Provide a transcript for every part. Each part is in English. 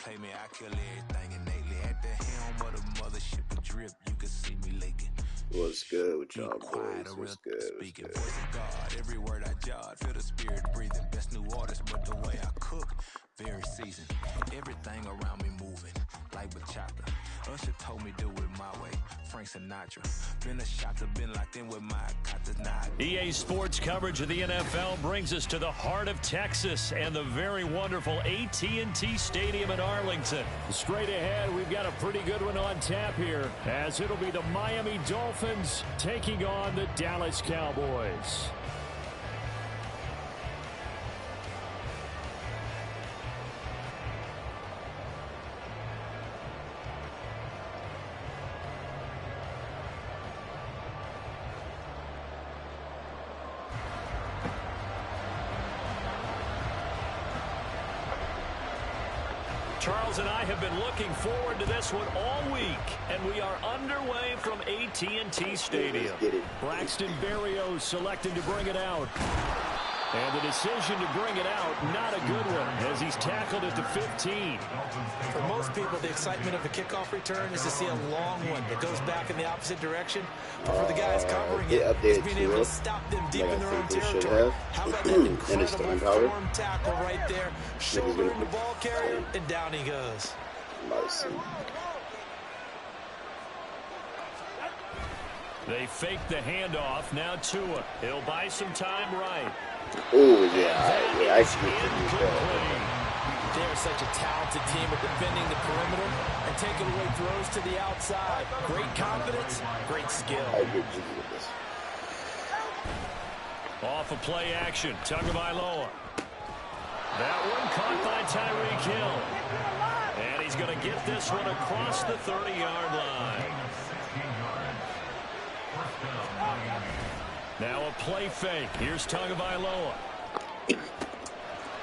play me, I kill everything innately. At the helm of the mothership of drip, you can see me leaking. What's good with y'all boys? What's good? Speaking voice of God, every word I jot, feel the spirit breathing. Best new artist, but the way I cook, very seasoned. Everything around me moving, like bachata. Usher told me do it my way. Frank Sinatra, been a shot to been locked in with my katas. EA Sports coverage of the NFL brings us to the heart of Texas and the very wonderful AT&T Stadium in Arlington. Straight ahead, we've got a pretty good one on tap here, as it'll be the Miami Dolphins taking on the Dallas Cowboys. Charles and I have been looking forward to this one all week, and we are underway from AT&T Stadium. Braxton Berrios selecting to bring it out. And the decision to bring it out, not a good one, as he's tackled at the 15. For most people, the excitement of a kickoff return is to see a long one that goes back in the opposite direction. But for the guys covering it, it's being able to stop them deep in their own territory. How about that incredible form tackle right there? Shouldering the ball carrier, and down he goes. They fake the handoff. Now Tua. He'll buy some time right. Oh, yeah, I see it. They're such a talented team at defending the perimeter and taking away throws to the outside. Great confidence, great skill. I agree with this. Off of play action, Tagovailoa. That one caught by Tyreek Hill. And he's going to get this one across the 30-yard line. Now a play fake. Here's Tagovailoa.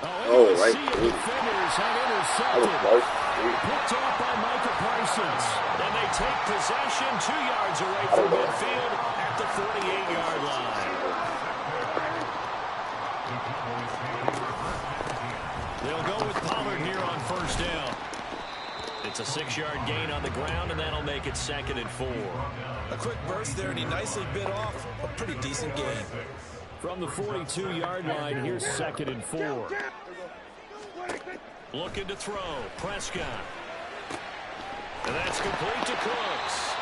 Right. Defenders have intercepted. Picked off by Micah Parsons. And they take possession 2 yards away from midfield at the 48-yard line. They'll go with Pollard here on first down. It's a 6-yard gain on the ground, and that'll make it 2nd and 4. A quick burst there, and he nicely bit off a pretty decent gain. From the 42-yard line, here's 2nd and 4. Looking to throw. Prescott. And that's complete to Cooks.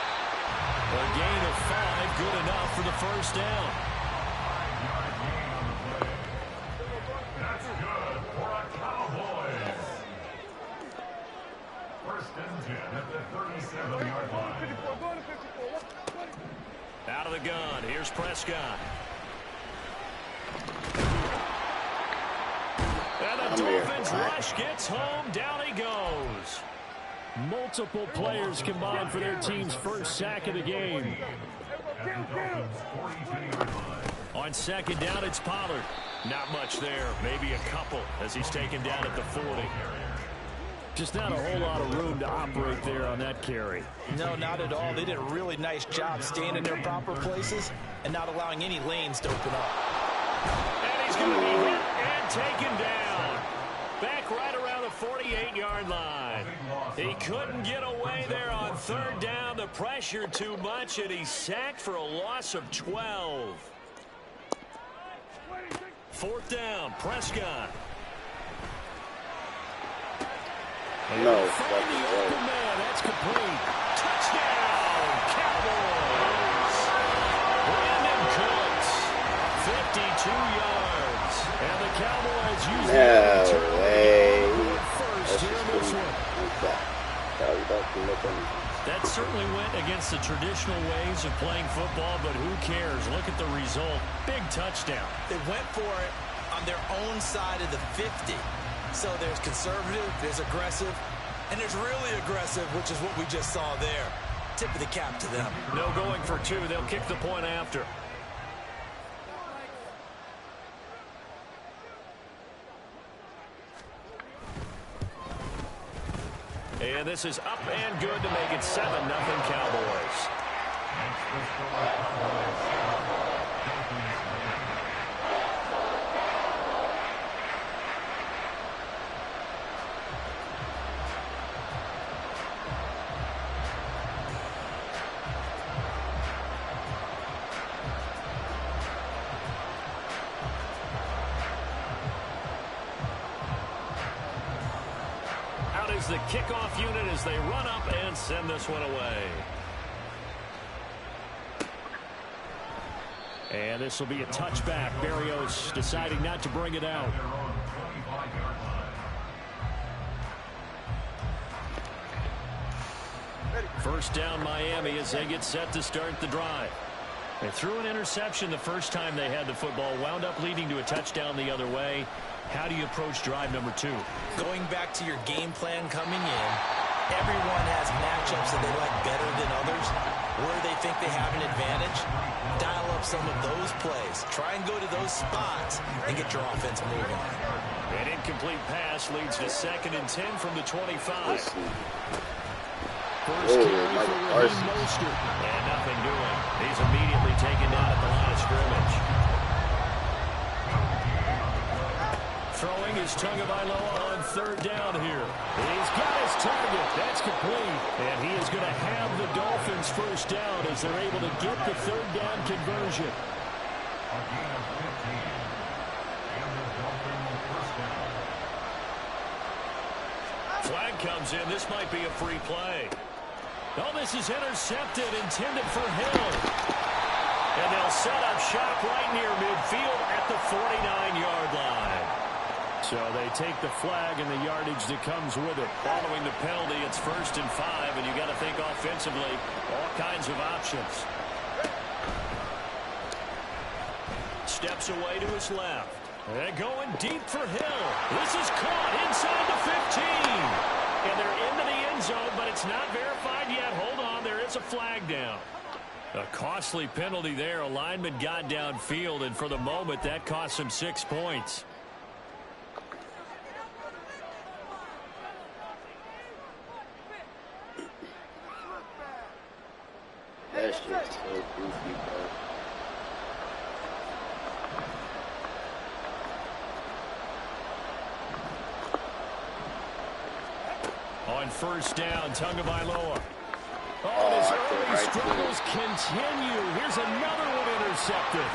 A gain of 5, good enough for the first down. That's good for a Cowboys. First and 10 at the 37-yard line. Out of the gun, here's Prescott. And the Dolphins rush gets home, down he goes. Multiple players combined for their team's first sack of the game. On second down, it's Pollard. Not much there, maybe a couple as he's taken down at the 40. Just not a whole lot of room to operate there on that carry. No, not at all. They did a really nice job staying in their proper places and not allowing any lanes to open up. And he's going to be hit and taken down. Back right around the 48-yard line. He couldn't get away there on third down. The pressure too much, and he's sacked for a loss of 12. Fourth down, Prescott. No, that's complete. Touchdown, Cowboys. Brandon Cooks, 52 yards. And the Cowboys use the first here in this one. That certainly went against the traditional ways of playing football, but who cares? Look at the result. Big touchdown. They went for it on their own side of the 50. So there's conservative, there's aggressive, and there's really aggressive, which is what we just saw there. Tip of the cap to them. No going for two. They'll kick the point after. And this is up and good to make it 7-0 Cowboys. out as the kickoff unit as they run up and send this one away. And this will be a touchback. Berrios deciding not to bring it out. First down Miami as they get set to start the drive. They threw an interception the first time they had the football, wound up leading to a touchdown the other way. How do you approach drive number 2? Going back to your game plan coming in, everyone has matchups that they like better than others. Where they think they have an advantage, dial up some of those plays. Try and go to those spots and get your offense moving. An incomplete pass leads to 2nd and 10 from the 25. First carry for Raheem Mostert. And nothing doing. He's immediately taken down at the line of scrimmage. Throwing is Tagovailoa on 3rd down here. He's got his target. That's complete. And he is going to have the Dolphins first down as they're able to get the 3rd down conversion. Flag comes in. This might be a free play. Oh, this is intercepted, intended for Hill. And they'll set up shop right near midfield at the 49-yard line. So they take the flag and the yardage that comes with it. Following the penalty, it's 1st and 5, and you got to think offensively, all kinds of options. Steps away to his left. And going deep for Hill. This is caught inside the 15. And they're into the end zone, but it's not verified yet. Hold on, there is a flag down. A costly penalty there. A lineman got downfield, and for the moment, that cost him 6 points. That's just so goofy, bro. On 1st down, Tagovailoa. Oh, his early struggles continue. Here's another one intercepted.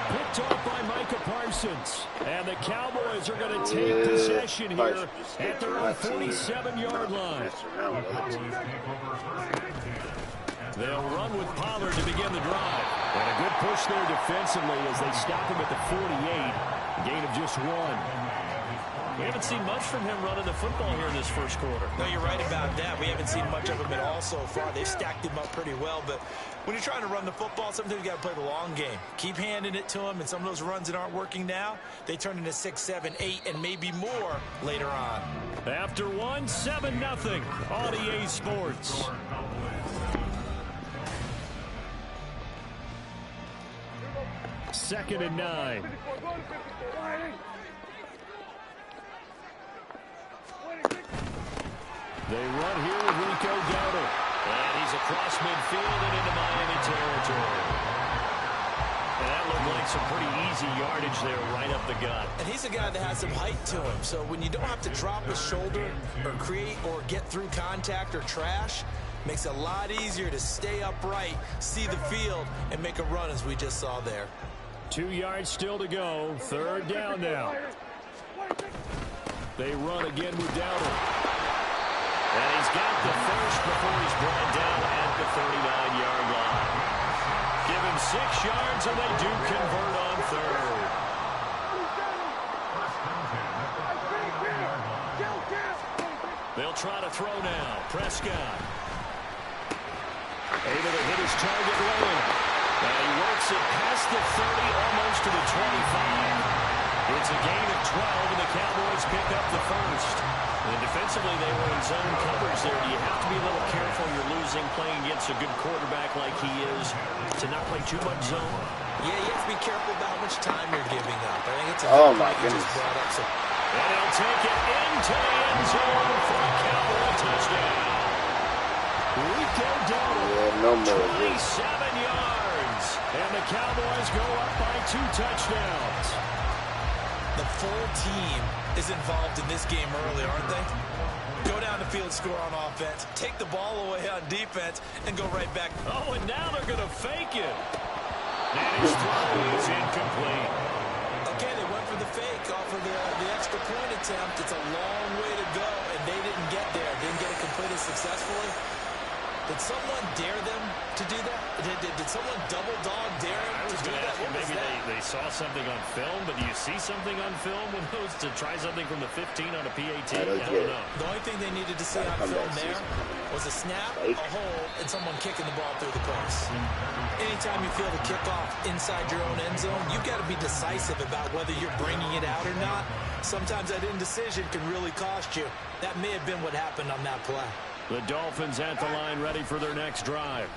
Picked off by Micah Parsons. And the Cowboys are going to take possession here at their own 47-yard line. They'll run with Pollard to begin the drive. And a good push there defensively as they stop him at the 48. A gain of just 1. We haven't seen much from him running the football here in this first quarter. No, you're right about that. We haven't seen much of him at all so far. They've stacked him up pretty well. But when you're trying to run the football, sometimes you got to play the long game. Keep handing it to him, and some of those runs that aren't working now, they turn into 6, 7, 8, and maybe more later on. After 1, 7-0 on EA Sports. Second and 9. They run here with Rico Dowdle. And he's across midfield and into Miami territory. And that looked like some pretty easy yardage there right up the gut. And he's a guy that has some height to him. So when you don't have to drop his shoulder or create or get through contact or trash, makes it a lot easier to stay upright, see the field, and make a run as we just saw there. 2 yards still to go. 3rd down now. They run again with Dowdle. And he's got the first before he's brought down at the 39-yard line. Give him 6 yards, and they do convert on 3rd. They'll try to throw now. Prescott. Able to hit his target running. And he works it past the 30, almost to the 25. It's a gain of 12, and the Cowboys pick up the first. And defensively, they were in zone coverage there. Do you have to be a little careful? You're losing, playing against a good quarterback like he is, to not play too much zone? Yeah, you have to be careful about how much time you're giving up. I think it's a oh, my goodness. Brought up some... And he'll take it into the end zone for a Cowboy touchdown. Rico Dowdle, yeah, no more 27 yards. And the Cowboys go up by 2 touchdowns. The full team is involved in this game early, aren't they? Go down the field, score on offense, take the ball away on defense, and go right back. Oh, and now they're going to fake it. And his throw is incomplete. Okay, they went for the fake off of the extra point attempt. It's a long way to go, and they didn't get Did someone dare them to do that? Did someone double dog dare him to do that? Maybe they saw something on film, but do you see something on film when those to try something from the 15 on a PAT? I don't know. The only thing they needed to see on film there was a snap, a hole, and someone kicking the ball through the post. Anytime you feel the kickoff inside your own end zone, you've got to be decisive about whether you're bringing it out or not. Sometimes that indecision can really cost you. That may have been what happened on that play. The Dolphins at the line ready for their next drive.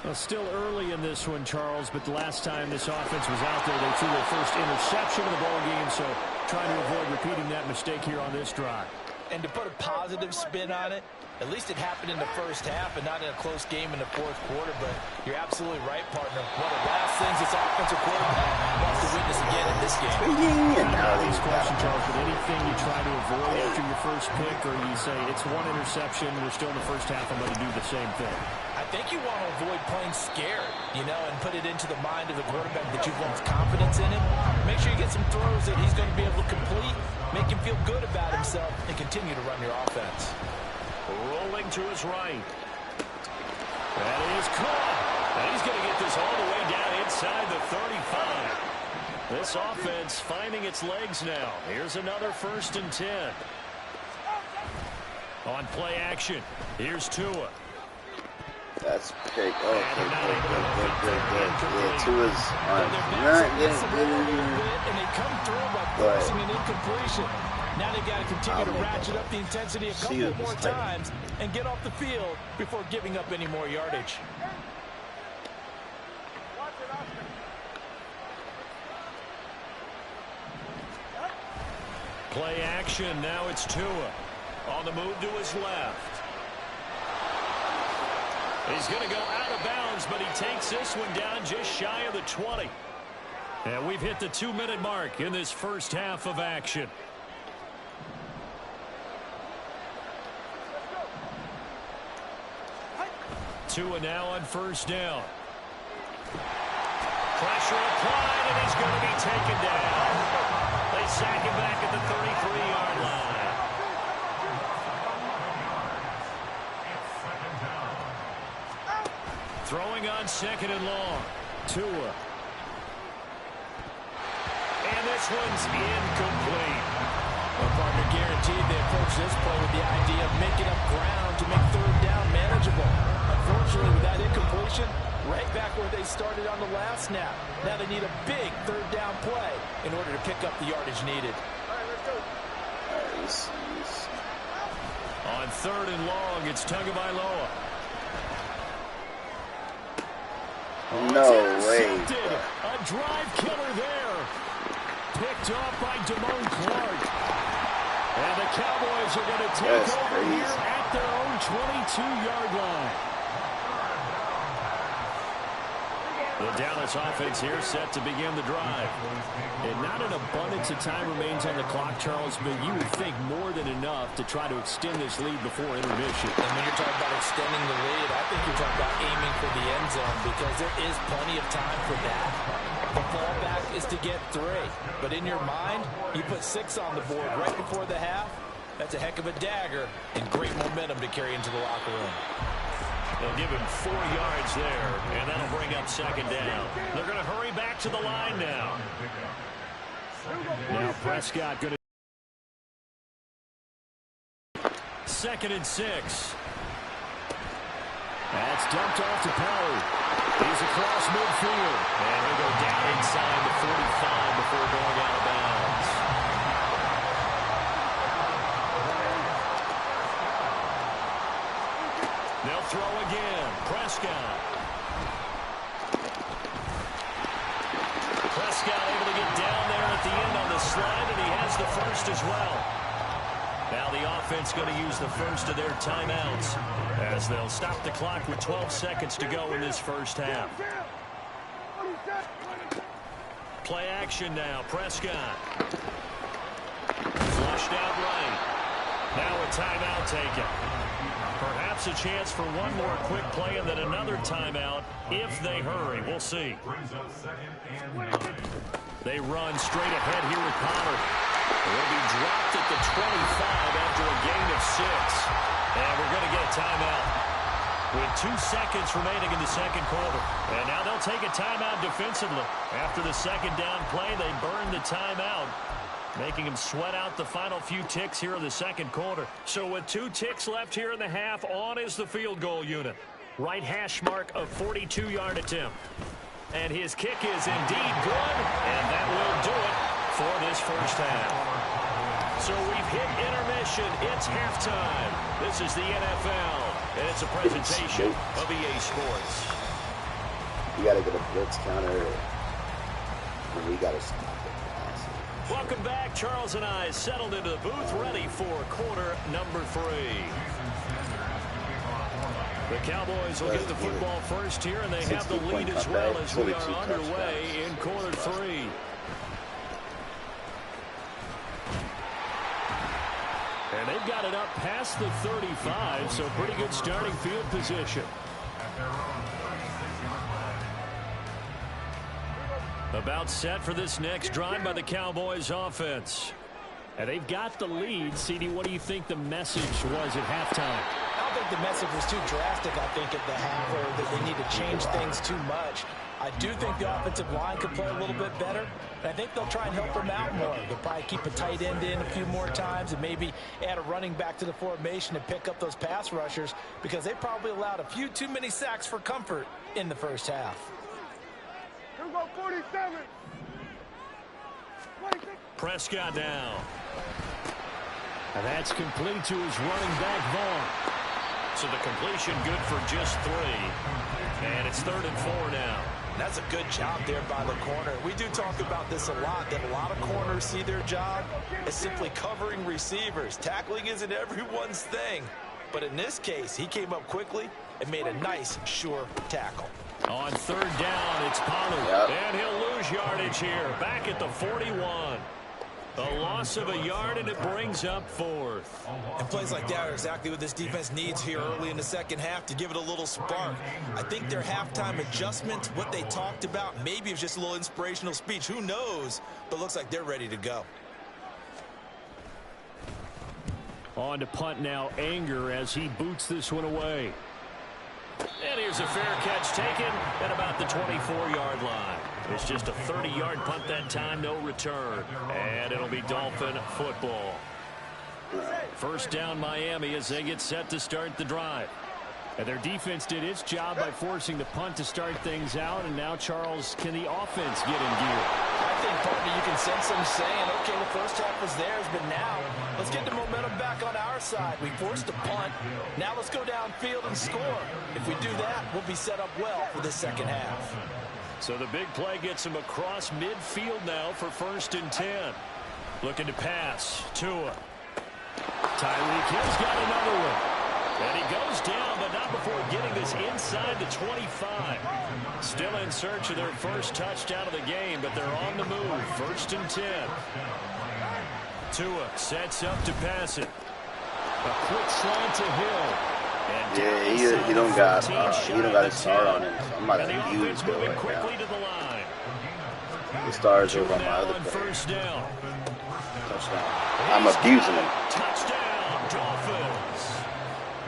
Well, still early in this one, Charles, but the last time this offense was out there, they threw their first interception of the ball game, so trying to avoid repeating that mistake here on this drive. And to put a positive spin on it, at least it happened in the first half and not in a close game in the fourth quarter, but you're absolutely right, partner. One of the last things this offensive quarterback wants to witness again in this game. This question, Charles, but anything you try to avoid after your first pick, or you say it's one interception, we're still in the first half, I'm going to do the same thing? I think you want to avoid playing scared, you know, and put it into the mind of the quarterback that you've lost confidence in him. Make sure you get some throws that he's going to be able to complete, make him feel good about himself, and continue to run your offense. Rolling to his right. That is caught. And he's going to get this all the way down inside the 35. This offense finding its legs now. Here's another 1st and 10. On play action, here's Tua. That's pick. Oh, good. Yeah, Tua's on. And they come through by forcing an incompletion. Now they've got to continue to ratchet up the intensity a couple more times and get off the field before giving up any more yardage. Play action. Now it's Tua. On the move to his left. He's going to go out of bounds, but he takes this one down just shy of the 20. And we've hit the 2-minute mark in this first half of action. Tua now on 1st down. Pressure applied, and he's going to be taken down. They sack him back at the 33-yard line. Throwing on 2nd and long. Tua. And this one's incomplete. Well, partner, guaranteed they approach this play with the idea of making up ground to make 3rd down manageable. Unfortunately, with that incompletion, right back where they started on the last snap. Now they need a big 3rd down play in order to pick up the yardage needed. On 3rd and long, it's Tagovailoa. No way. A drive killer there. Picked off by Damone Clark. And the Cowboys are going to take over here at their own 22-yard line. The Dallas offense here set to begin the drive. And not an abundance of time remains on the clock, Charles, but you would think more than enough to try to extend this lead before intermission. And when you're talking about extending the lead, I think you're talking about aiming for the end zone because there is plenty of time for that. The fallback is to get 3. But in your mind, you put 6 on the board right before the half. That's a heck of a dagger and great momentum to carry into the locker room. They'll give him 4 yards there, and that'll bring up 2nd down. They're going to hurry back to the line now. Now Prescott going to... 2nd and 6. That's dumped off to Perry. He's across midfield. And he'll go down inside the 45 before going out of bounds. They'll throw again. Prescott. Prescott able to get down there at the end on the slide, and he has the 1st as well. Now the offense going to use the 1st of their timeouts as they'll stop the clock with 12 seconds to go in this first half. Play action now. Prescott. Flushed out right. Now a timeout taken. Perhaps a chance for one more quick play and then another timeout if they hurry. We'll see. They run straight ahead here with Pollard. They'll be dropped at the 25 after a gain of 6. And we're going to get a timeout with 2 seconds remaining in the second quarter. And now they'll take a timeout defensively. After the second down play, they burn the timeout, making them sweat out the final few ticks here in the second quarter. So with 2 ticks left here in the half, on is the field goal unit. Right hash mark of 42-yard attempt. And his kick is indeed good, and that will do it for this first half. So we've hit intermission. It's halftime. This is the NFL, and it's a presentation of EA Sports. You got to get a blitz counter, and we got to stop it. Welcome back. Charles and I settled into the booth, ready for quarter number 3. The Cowboys will get the football first here, and they have the lead as well as we are underway in quarter 3. And they've got it up past the 35, so pretty good starting field position. About set for this next drive by the Cowboys offense. And they've got the lead. CD, what do you think the message was at halftime? I don't think the message was too drastic, I think, at the half, or that they need to change things too much. I do think the offensive line could play a little bit better, and I think they'll try and help them out more. They'll probably keep a tight end in a few more times and maybe add a running back to the formation to pick up those pass rushers, because they probably allowed a few too many sacks for comfort in the first half. Here we go, 47. Prescott now. And that's complete to his running back, Vaughn. So the completion good for just 3. And it's 3rd and 4 now. That's a good job there by the corner. We do talk about this a lot, that a lot of corners see their job as simply covering receivers. Tackling isn't everyone's thing. But in this case, he came up quickly and made a nice, sure tackle. On 3rd down, it's Pollard. And he'll lose yardage here, back at the 41. A loss of a yard, and it brings up 4th. And plays like that are exactly what this defense needs here early in the second half to give it a little spark. I think their halftime adjustment, what they talked about, maybe it was just a little inspirational speech. Who knows? But looks like they're ready to go. On to punt now, Anger, as he boots this one away. And here's a fair catch taken at about the 24-yard line. It's just a 30-yard punt that time, no return. And it'll be Dolphin football. First down, Miami, as they get set to start the drive. And their defense did its job by forcing the punt to start things out. And now, Charles, can the offense get in gear? I think, partner, you can sense them saying, okay, the first half was theirs, but now let's get the momentum back on our side. We forced a punt. Now let's go downfield and score. If we do that, we'll be set up well for the second half. So the big play gets him across midfield now for 1st and 10. Looking to pass. Tua. Tyreek Hill's got another one. And he goes down, but not before getting this inside the 25. Still in search of their first touchdown of the game, but they're on the move. 1st and 10. Tua sets up to pass it. A quick slant to Hill. Yeah, he don't got a star on him. So I'm about to use Hill right quickly now. to the line. The stars over on my other player. First down. Touchdown. I'm abusing him. Touchdown, Dolphins.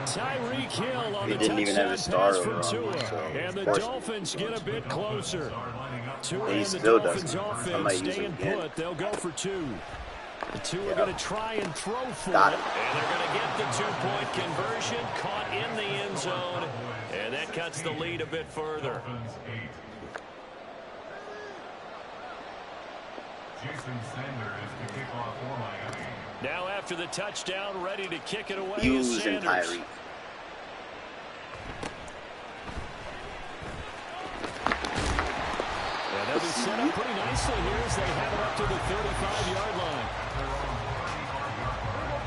Tyreek Hill on He the didn't even have a star touchdown over pass on from him, Tua. so And the of course Dolphins get a bit closer. Tua he and the still Dolphins doesn't. I offense might use staying him again. put. They'll go for 2. The 2 are going to try and throw for Got it. it. And they're going to get the 2-point conversion. Caught in the end zone. And that cuts the lead a bit further. Jason Sanders to kick off for Miami. Now after the touchdown, ready to kick it away is Using Sanders. Tyreek. And they'll be set up pretty nicely here as they have it up to the 35-yard line.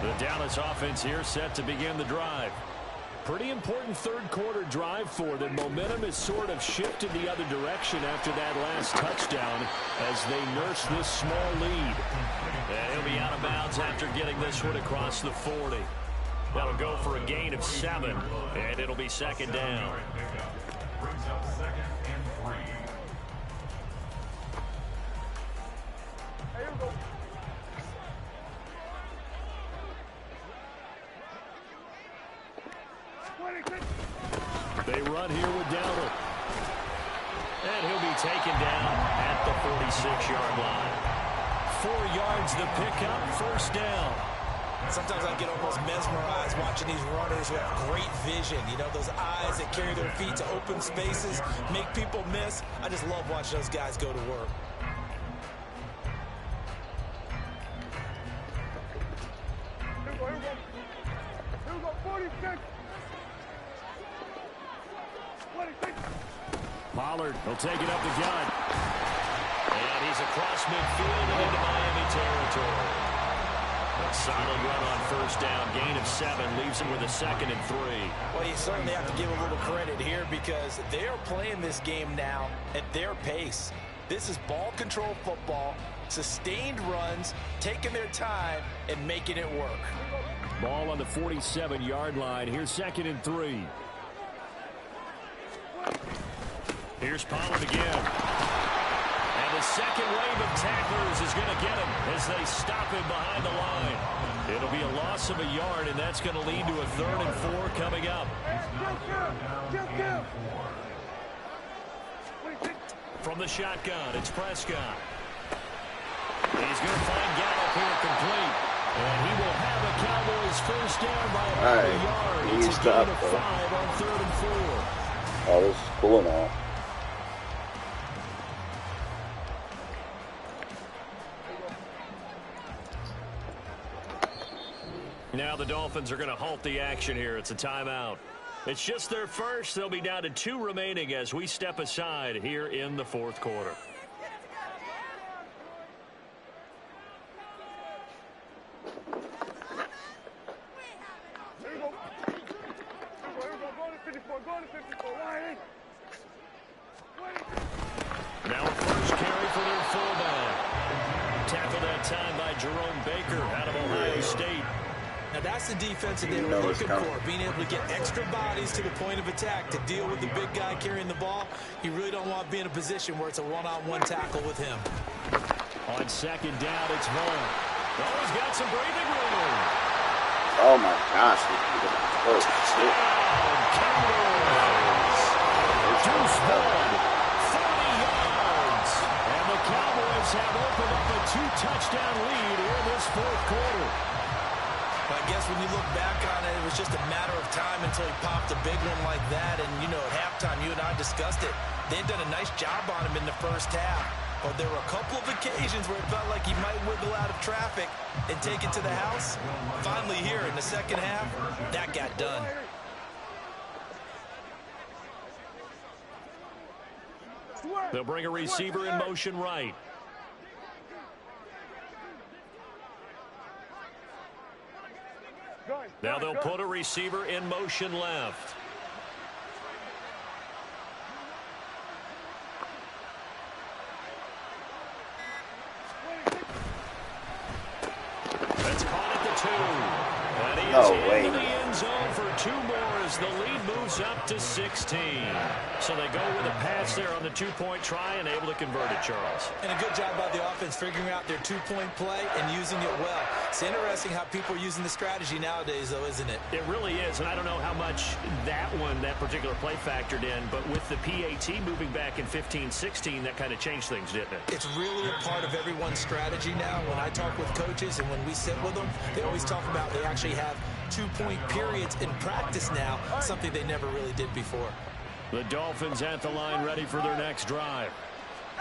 The Dallas offense here set to begin the drive. Pretty important third quarter drive for them. Momentum has sort of shifted the other direction after that last touchdown as they nurse this small lead. And he'll be out of bounds after getting this one across the 40. That'll go for a gain of 7, and it'll be 2nd down. Brings up 2nd and 3. Here we go. They run here with Dowdle. And he'll be taken down at the 46-yard line. 4 yards the pickup, first down. Sometimes I get almost mesmerized watching these runners who have great vision. You know, those eyes that carry their feet to open spaces, make people miss. I just love watching those guys go to work. Here we go, 46. Pollard will take it up the gut. And he's across midfield and into Miami territory. A solid run on first down. Gain of 7 leaves him with a 2nd and 3. Well, you certainly have to give a little credit here because they're playing this game now at their pace. This is ball control football, sustained runs, taking their time, and making it work. Ball on the 47-yard line. Here's 2nd and 3. Here's Pollard again. And the second wave of tacklers is going to get him as they stop him behind the line. It'll be a loss of a yard, and that's going to lead to a 3rd and 4 coming up. From the shotgun, it's Prescott. He's going to find Gallup here complete. And he will have a Cowboys first down by about a yard. It's a gain of 5 on 3rd and 4. Oh, this is cool and all. Now the Dolphins are going to halt the action here. It's a timeout. It's just their first. They'll be down to 2 remaining as we step aside here in the 4th quarter. Now a first carry for their fullback. Tackled that time by Jerome Baker out of Ohio State. Now that's the defense that they were looking for, being able to get extra bodies to the point of attack to deal with the big guy carrying the ball. You really don't want to be in a position where it's a one-on-one tackle with him. On 2nd down, it's Vaughn. Oh, he's got some breathing room. Oh my gosh. Oh, shit. Deuce Vaughn, 40 yards. And the Cowboys have opened up a 2-touchdown lead in this 4th quarter. I guess when you look back on it, it was just a matter of time until he popped a big one like that. And, you know, at halftime, you and I discussed it. They'd done a nice job on him in the first half. But there were a couple of occasions where it felt like he might wiggle out of traffic and take it to the house. Finally here in the second half, that got done. They'll bring a receiver in motion right. Now they'll put a receiver in motion left. That's caught at the 2. And he is into the end zone for 2 more as the lead moves up to 16. So they go with a pass there on the 2-point try and able to convert it, Charles. And a good job by the offense figuring out their 2-point play and using it well. It's interesting how people are using the strategy nowadays, though, isn't it? It really is, and I don't know how much that particular play factored in, but with the PAT moving back in 15-16, that kind of changed things, didn't it? It's really a part of everyone's strategy now. When I talk with coaches and when we sit with them, they always talk about they actually have 2-point periods in practice now, something they never really did before. The Dolphins at the line ready for their next drive.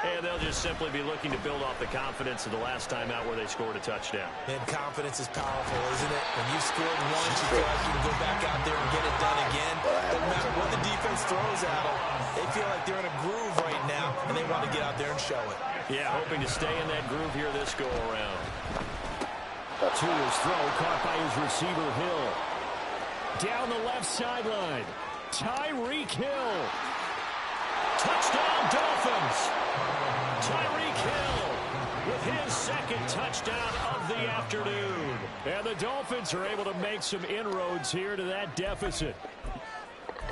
And they'll just simply be looking to build off the confidence of the last time out where they scored a touchdown. And confidence is powerful, isn't it? When you've scored once, you feel like you can go back out there and get it done again. Doesn't matter what the defense throws at them. They feel like they're in a groove right now, and they want to get out there and show it. Yeah, hoping to stay in that groove here this go-around. To his throw, caught by his receiver, Hill. Down the left sideline, Tyreek Hill. Touchdown, Dolphins. Tyreek Hill with his 2nd touchdown of the afternoon. And the Dolphins are able to make some inroads here to that deficit.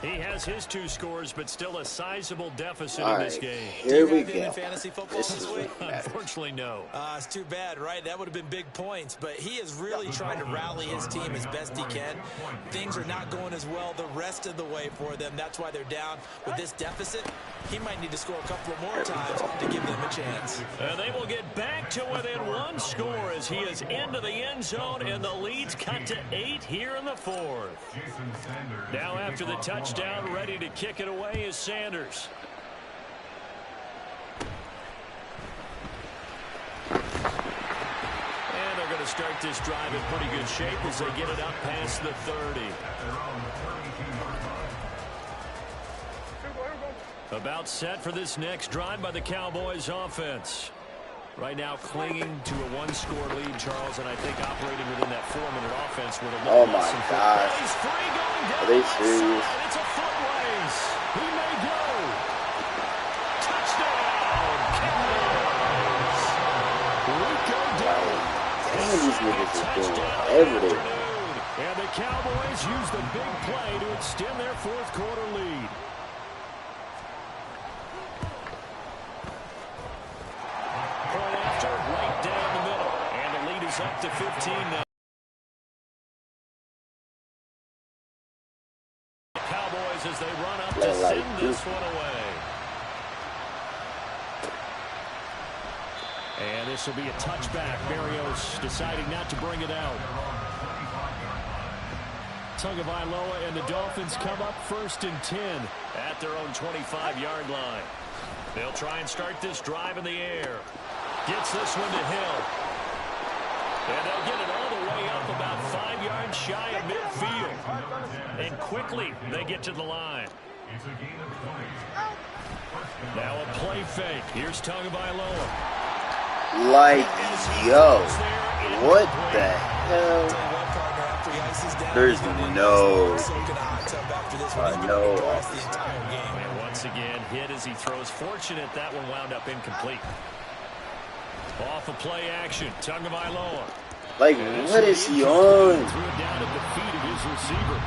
He has his 2 scores, but still a sizable deficit in this game. Here we go. Fantasy football this week? Unfortunately, no. It's too bad, right? That would have been big points, but he is really trying to rally his team as best he can. Things are not going as well the rest of the way for them. That's why they're down. With this deficit, he might need to score a couple of more times to give them a chance. And they will get back to within 1 score as he is into the end zone, and the lead's cut to 8 here in the 4th. Now after the touchdown, ready to kick it away is Sanders. And they're going to start this drive in pretty good shape as they get it up past the 30. About set for this next drive by the Cowboys offense. Right now clinging to a 1-score lead, Charles, and I think operating within that 4-minute offense with a little oh my God. He's free going down. Are they serious? It's a foot race. He may go. Touchdown, Cowboys. Rico down. Damn, these niggas are doing whatever they want. And the Cowboys use the big play to extend their 4th quarter lead. Right down the middle, and the lead is up to 15 now. Cowboys as they run up to send this one away. And this will be a touchback. Berrios deciding not to bring it out. Tagovailoa and the Dolphins come up 1st and 10 at their own 25-yard line. They'll try and start this drive in the air. Gets this one to Hill. And they'll get it all the way up about 5 yards shy of midfield. And quickly they get to the line. Now a play fake. Here's Tagovailoa. Like, yo, what the hell? There's no And once again, hit as he throws. Fortunate that one wound up incomplete. Off of play action, Tagovailoa. Like, what is he on? Threw it down at the feet of his receiver.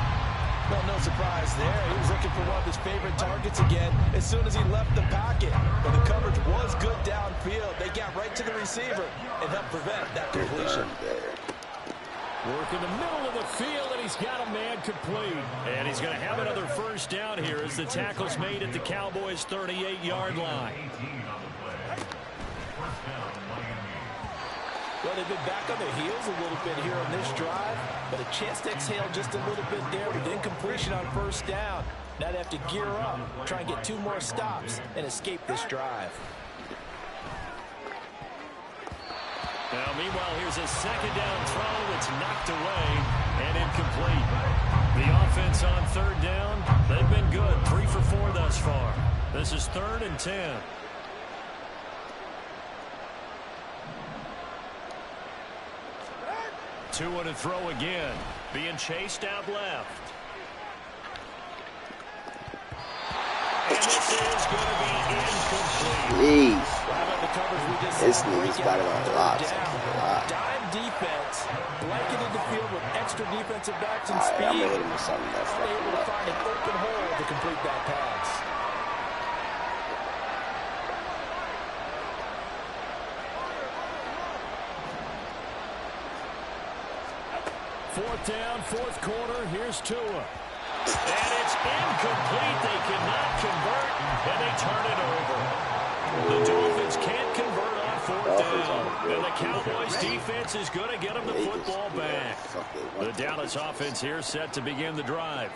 Well, no surprise there. He was looking for one of his favorite targets again as soon as he left the pocket. But the coverage was good downfield. They got right to the receiver and helped prevent that completion. Work in the middle of the field, and he's got a man complete. And he's going to have another 1st down here as the tackle's made at the Cowboys' 38-yard line. Well, they've been back on their heels a little bit here on this drive, but a chance to exhale just a little bit there with incompletion on 1st down. Now they have to gear up, try and get 2 more stops, and escape this drive. Now, meanwhile, here's a 2nd down throw that's knocked away and incomplete. The offense on 3rd down, they've been good, 3 for 4 thus far. This is 3rd and 10. Two on a throw again. Being chased out left. And this is going to be incomplete. Jeez. This nigga's got it on locks. Dime defense. Blanketed the field with extra defensive backs and speed. I'm going to hit him with something that's able to find an open hole to complete that pass. 4th down, 4th quarter. Here's Tua. And it's incomplete. They cannot convert, and they turn it over. The Dolphins can't convert on 4th down. And the Cowboys defense is going to get them the football back. The Dallas offense here set to begin the drive.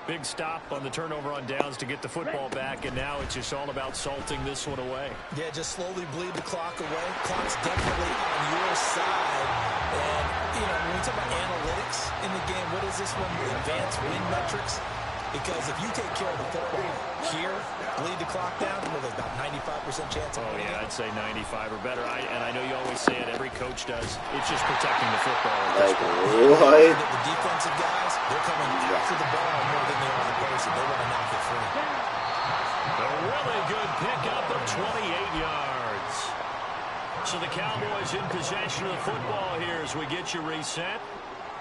Big stop on the turnover on downs to get the football back, and now it's just all about salting this one away. Yeah, just slowly bleed the clock away. Clock's definitely on your side. And, you know, when we talk about analytics in the game, what is this one? Advanced win metrics? Because if you take care of the football here, bleed the clock down, well, there's about 95% chance of winning. Oh, yeah, I'd say 95 or better. And I know you always say it, every coach does. It's just protecting the football. Like, what? The defensive guys, they're coming after the ball more than they are the person. They want to knock it free. A really good pickup of 28 yards. So the Cowboys in possession of the football here as we get you reset.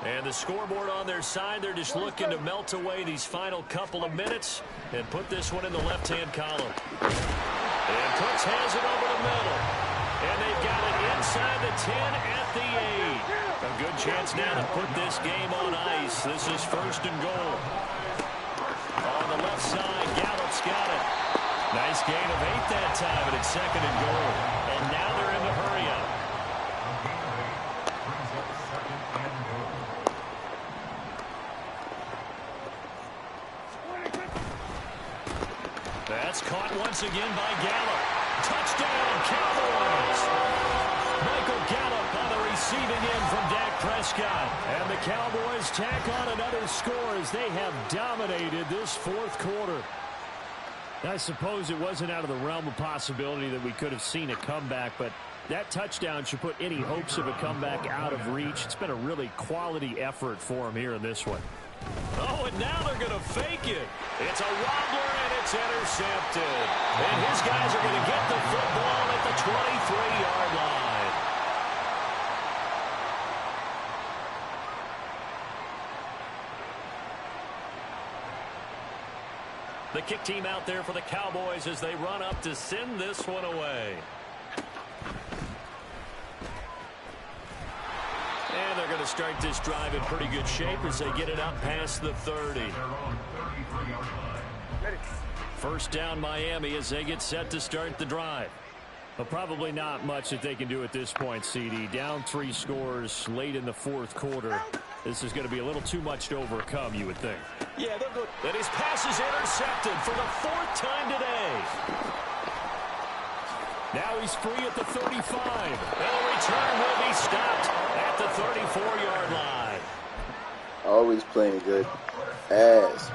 And the scoreboard on their side, they're just looking to melt away these final couple of minutes and put this one in the left-hand column. And Cooks has it over the middle. And they've got it inside the 10 at the 8. A good chance now to put this game on ice. This is first and goal. On the left side, Gallup's got it. Nice gain of 8 that time, and it's second and goal. And now they're in the hurry-up. That's caught once again by Gallup. Touchdown, Cowboys! Michael Gallup on the receiving end from Dak Prescott. And the Cowboys tack on another score as they have dominated this fourth quarter. I suppose it wasn't out of the realm of possibility that we could have seen a comeback, but that touchdown should put any hopes of a comeback out of reach. It's been a really quality effort for him here in this one. Oh, and now they're going to fake it. It's a wobbler, and it's intercepted. And his guys are going to get the football at the 23-yard line. The kick team out there for the Cowboys as they run up to send this one away. And they're going to start this drive in pretty good shape as they get it up past the 30. First down Miami as they get set to start the drive. But probably not much that they can do at this point, CD. Down 3 scores late in the fourth quarter. This is going to be a little too much to overcome, you would think. Yeah, they'll go. And his pass is intercepted for the 4th time today. Now he's free at the 35. And the return will be stopped at the 34-yard line. Always playing good. Ass.